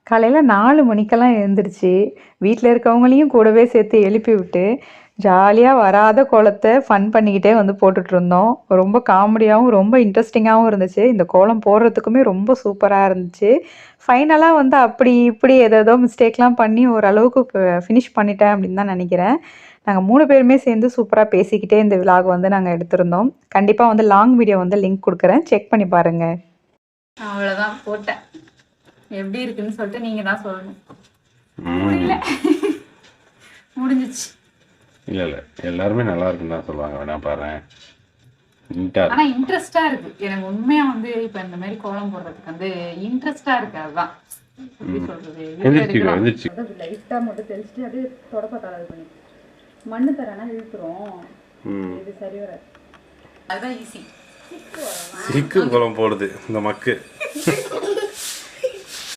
காலையில 4 மணிக்கெல்லாம் எழுந்திரிச்சு, வீட்ல இருக்கவங்களையும் கூடவே சேர்த்து எழுப்பி விட்டு, ஜாலியா வராத கோலத்த ஃபன் பண்ணிக்கிட்டே வந்து போட்டுட்ருந்தோம். ரொம்ப காமெடியாவும், ரொம்ப இன்ட்ரெஸ்டிங்காவும் இருந்துச்சு. இந்த கோலம் போடுறதுக்குமே ரொம்ப சூப்பரா இருந்துச்சு. ஃபைனலா வந்து அப்படி, இப்படி ஏதேதோ மிஸ்டேக்லாம் பண்ணி ஓரளவுக்கு ஃபினிஷ் பண்ணிட்டேன் அப்படின்னு தான் நெனைக்கிறேன். நாங்க 3 பேருமே சேர்ந்து சூப்பரா பேசிக்கிட்டே இந்த விலாக் வந்து நாங்க எடுத்திருந்தோம். கண்டிப்பா வந்து லாங் வீடியோ வந்து லிங்க் குடுக்குறேன். செக் பண்ணி பாருங்க. அவ்வளோதான் போட்டேன். எப்படி இருக்குன்னு சொல்லிட்டு நீங்க தான் சொல்லணும். முடியல. முடிஞ்சிச்சு. இல்லை இல்லை எல்லாருமே நல்லா இருக்குன்னு தான் சொல்லுவாங்க. வேணா பாரு. ஆனா இன்ட்ரெஸ்டா இருக்கு. எனக்கு உண்மையா வந்து இப்ப இந்த மாதிரி கோலம் போடுறதுக்கு வந்து இன்ட்ரெஸ்டா இருக்கு. அதுதான் எப்படி சொல்றது. லைட்டா மட்டும் தெளிச்சுட்டு அப்படியே தொடப்பத்தால இது பண்ணி மண்ணு தரானா இழுத்துரும். இது சரி வராது. அதுதான் ஈஸி. சிக்கு கோலம் போடுது இந்த மக்கு.